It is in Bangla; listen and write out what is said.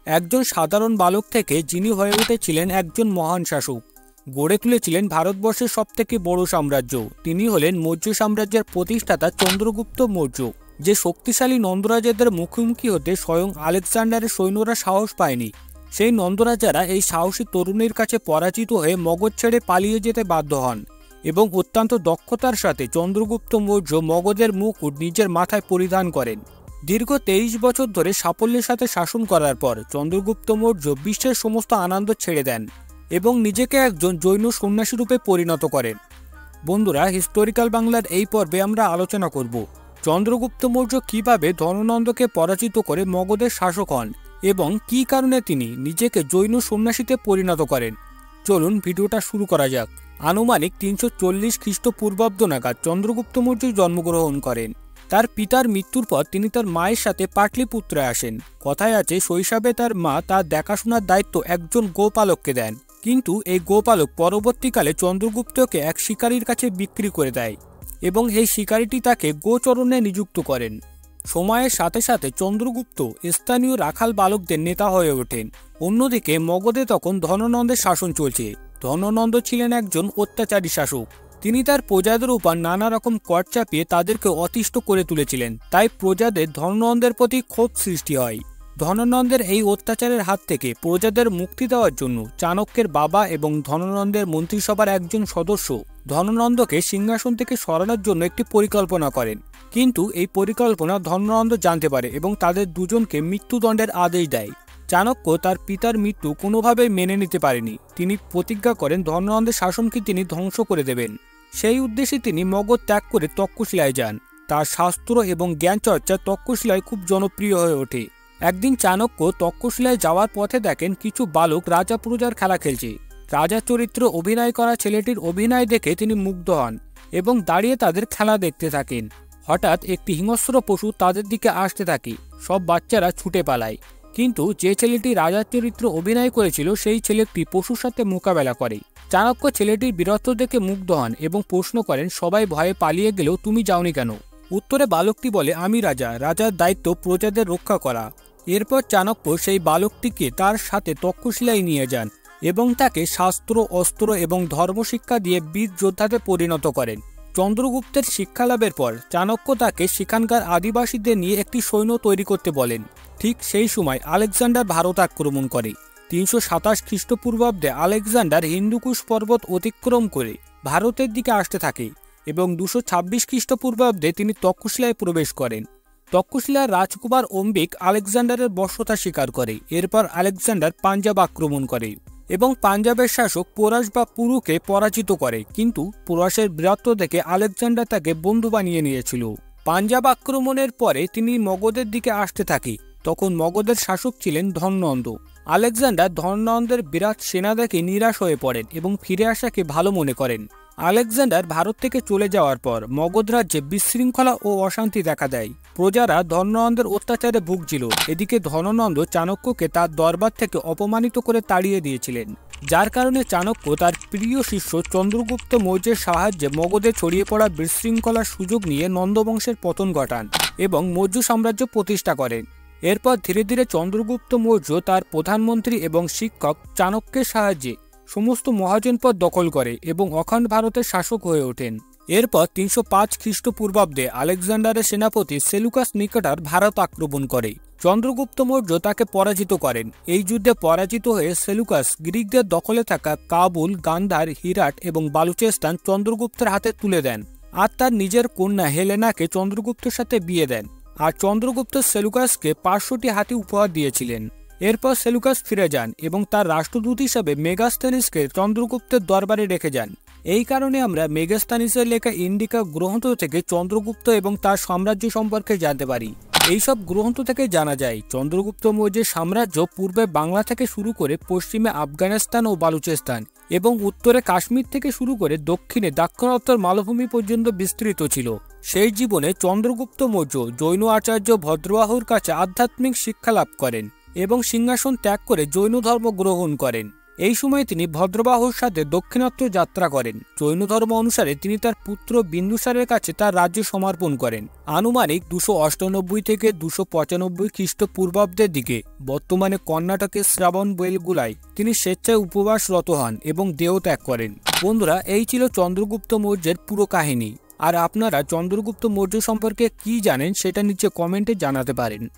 একজন সাধারণ বালক থেকে যিনি হয়ে উঠেছিলেন একজন মহান শাসক, গড়ে তুলেছিলেন ভারতবর্ষের সবথেকে বড় সাম্রাজ্য। তিনি হলেন মৌর্য সাম্রাজ্যের প্রতিষ্ঠাতা চন্দ্রগুপ্ত মৌর্য, যে শক্তিশালী নন্দরাজাদের মুখোমুখি হতে স্বয়ং আলেকজান্ডারের সৈন্যরা সাহস পায়নি। সেই নন্দরাজারা এই সাহসী তরুণীর কাছে পরাজিত হয়ে মগধ ছেড়ে পালিয়ে যেতে বাধ্য হন এবং অত্যন্ত দক্ষতার সাথে চন্দ্রগুপ্ত মৌর্য মগধের মুকুট নিজের মাথায় পরিধান করেন। দীর্ঘ 23 বছর ধরে সাফল্যের সাথে শাসন করার পর চন্দ্রগুপ্ত মৌর্য বিশ্বের সমস্ত আনন্দ ছেড়ে দেন এবং নিজেকে একজন জৈন সন্ন্যাসী রূপে পরিণত করেন। বন্ধুরা, হিস্টোরিক্যাল বাংলার এই পর্বে আমরা আলোচনা করব চন্দ্রগুপ্ত মৌর্য কিভাবে ধননন্দকে পরাজিত করে মগধের শাসক হন এবং কী কারণে তিনি নিজেকে জৈন সন্ন্যাসীতে পরিণত করেন। চলুন ভিডিওটা শুরু করা যাক। আনুমানিক 340 খ্রিস্টপূর্বাব্দ নাগাদ চন্দ্রগুপ্ত মৌর্য জন্মগ্রহণ করেন। তার পিতার মৃত্যুর পর তিনি তার মায়ের সাথে পাটলিপুত্রে আসেন। কথায় আছে, শৈশবে তার মা তার দেখাশোনার দায়িত্ব একজন গোপালককে দেন, কিন্তু এই গোপালক পরবর্তীকালে চন্দ্রগুপ্তকে এক শিকারীর কাছে বিক্রি করে দেয় এবং এই শিকারীটি তাকে গোচরণে নিযুক্ত করেন। সময়ের সাথে সাথে চন্দ্রগুপ্ত স্থানীয় রাখাল বালকদের নেতা হয়ে ওঠেন। অন্যদিকে মগধে তখন ধননন্দের শাসন চলছে। ধননন্দ ছিলেন একজন অত্যাচারী শাসক। তিনি তার প্রজাদের উপর নানা রকম কর চাপিয়ে তাদেরকে অতিষ্ঠ করে তুলেছিলেন। তাই প্রজাদের ধননন্দের প্রতি ক্ষোভ সৃষ্টি হয়। ধননন্দের এই অত্যাচারের হাত থেকে প্রজাদের মুক্তি দেওয়ার জন্য চাণক্যের বাবা এবং ধননন্দের মন্ত্রিসভার একজন সদস্য ধননন্দকে সিংহাসন থেকে সরানোর জন্য একটি পরিকল্পনা করেন। কিন্তু এই পরিকল্পনা ধননন্দ জানতে পারে এবং তাদের দুজনকে মৃত্যুদণ্ডের আদেশ দেয়। চাণক্য তার পিতার মৃত্যু কোনোভাবেই মেনে নিতে পারেনি। তিনি প্রতিজ্ঞা করেন ধননন্দের শাসনকে তিনি ধ্বংস করে দেবেন। সেই উদ্দেশ্যে তিনি মগধ ত্যাগ করে তক্ষশিলায় যান। তার শাস্ত্র এবং জ্ঞান চর্চা তক্ষশিলায় খুব জনপ্রিয় হয়ে ওঠে। একদিন চাণক্য তক্ষশিলায় যাওয়ার পথে দেখেন কিছু বালক রাজা প্রজার খেলা খেলছে। রাজা চরিত্রে অভিনয় করা ছেলেটির অভিনয় দেখে তিনি মুগ্ধ হন এবং দাঁড়িয়ে তাদের খেলা দেখতে থাকেন। হঠাৎ একটি হিংস্র পশু তাদের দিকে আসতে থাকে। সব বাচ্চারা ছুটে পালায়, কিন্তু যে ছেলেটি রাজার চরিত্রে অভিনয় করেছিল সেই ছেলেটি পশুর সাথে মোকাবেলা করে। চাণক্য ছেলেটির বীরত্ব দেখে মুগ্ধ হন এবং প্রশ্ন করেন, সবাই ভয়ে পালিয়ে গেলেও তুমি যাওনি কেন? উত্তরে বালকটি বলে, আমি রাজা, রাজার দায়িত্ব প্রজাদের রক্ষা করা। এরপর চাণক্য সেই বালকটিকে তার সাথে তক্ষশিলায় নিয়ে যান এবং তাকে শাস্ত্র, অস্ত্র এবং ধর্মশিক্ষা দিয়ে বীর যোদ্ধাতে পরিণত করেন। চন্দ্রগুপ্তের শিক্ষালাভের পর চাণক্য তাকে সেখানকার আদিবাসীদের নিয়ে একটি সৈন্য তৈরি করতে বলেন। ঠিক সেই সময় আলেকজান্ডার ভারত আক্রমণ করে। 327 খ্রিস্টপূর্বাব্দে আলেকজান্ডার হিন্দুকুশ পর্বত অতিক্রম করে ভারতের দিকে আসতে থাকে এবং 226 খ্রিস্টপূর্বাব্দে তিনি তক্ষশিলায় প্রবেশ করেন। তক্ষশিলার রাজকুমার অম্বিক আলেকজান্ডারের বশ্যতা স্বীকার করে। এরপর আলেকজান্ডার পাঞ্জাব আক্রমণ করে এবং পাঞ্জাবের শাসক পোরাস বা পুরুকে পরাজিত করে, কিন্তু পোরাসের বীরত্ব দেখে আলেকজান্ডার তাকে বন্ধু বানিয়ে নিয়েছিল। পাঞ্জাব আক্রমণের পরে তিনি মগধের দিকে আসতে থাকে। তখন মগধের শাসক ছিলেন ধননন্দ। আলেকজান্ডার ধননন্দের বিরাট সেনা দেখে নিরাশ হয়ে পড়েন এবং ফিরে আসাকে ভালো মনে করেন। আলেকজান্ডার ভারত থেকে চলে যাওয়ার পর মগধ রাজ্যে বিশৃঙ্খলা ও অশান্তি দেখা দেয়। প্রজারা ধননন্দের অত্যাচারে ভুগছিল। এদিকে ধননন্দ চাণক্যকে তার দরবার থেকে অপমানিত করে তাড়িয়ে দিয়েছিলেন, যার কারণে চাণক্য তার প্রিয় শিষ্য চন্দ্রগুপ্ত মৌর্যের সাহায্যে মগধে ছড়িয়ে পড়া বিশৃঙ্খলার সুযোগ নিয়ে নন্দবংশের পতন ঘটান এবং মৌর্য সাম্রাজ্য প্রতিষ্ঠা করেন। এরপর ধীরে ধীরে চন্দ্রগুপ্ত মৌর্য তার প্রধানমন্ত্রী এবং শিক্ষক চাণক্যের সাহায্যে সমস্ত মহাজনপদ দখল করে এবং অখণ্ড ভারতের শাসক হয়ে ওঠেন। এরপর 305 খ্রিস্টপূর্বাব্দে আলেকজান্ডারের সেনাপতি সেলুকাস নিকেটার ভারত আক্রমণ করে। চন্দ্রগুপ্ত মৌর্য তাকে পরাজিত করেন। এই যুদ্ধে পরাজিত হয়ে সেলুকাস গ্রিকদের দখলে থাকা কাবুল, গান্ধার, হিরাট এবং বালুচেস্তান চন্দ্রগুপ্তের হাতে তুলে দেন আর তার নিজের কন্যা হেলেনাকে চন্দ্রগুপ্তের সাথে বিয়ে দেন। আর চন্দ্রগুপ্ত সেলুকাসকে 500টি হাতি উপহার দিয়েছিলেন। এরপর সেলুকাস ফিরে যান এবং তার রাষ্ট্রদূত হিসাবে মেগাস্থানিসকে চন্দ্রগুপ্তের দরবারে রেখে যান। এই কারণে আমরা মেগাস্থানিসের লেখা ইন্ডিকা গ্রন্থ থেকে চন্দ্রগুপ্ত এবং তার সাম্রাজ্য সম্পর্কে জানতে পারি। এইসব গ্রন্থ থেকে জানা যায় চন্দ্রগুপ্ত মৌর্যের সাম্রাজ্য পূর্বে বাংলা থেকে শুরু করে পশ্চিমে আফগানিস্তান ও বালুচেস্তান এবং উত্তরে কাশ্মীর থেকে শুরু করে দক্ষিণে দাক্ষিণাত্তর মালভূমি পর্যন্ত বিস্তৃত ছিল। সেই জীবনে চন্দ্রগুপ্ত মৌর্য জৈন আচার্য ভদ্রবাহুর কাছে আধ্যাত্মিক শিক্ষা লাভ করেন এবং সিংহাসন ত্যাগ করে জৈন ধর্ম গ্রহণ করেন। এই সময় তিনি ভদ্রবাহুর সাথে দক্ষিণাত্য যাত্রা করেন। জৈন ধর্ম অনুসারে তিনি তার পুত্র বিন্দুসারের কাছে তার রাজ্য সমর্পণ করেন। আনুমানিক 298 থেকে 295 খ্রিস্টপূর্বাব্দের দিকে বর্তমানে কর্ণাটকের শ্রাবণ বেলগুলায় তিনি স্বেচ্ছায় উপবাসরত হন এবং দেহত্যাগ করেন। বন্ধুরা, এই ছিল চন্দ্রগুপ্ত মৌর্যের পুরো কাহিনী। আর আপনারা চন্দ্রগুপ্ত মৌর্য সম্পর্কে কি জানেন সেটা নিচে কমেন্টে জানাতে পারেন।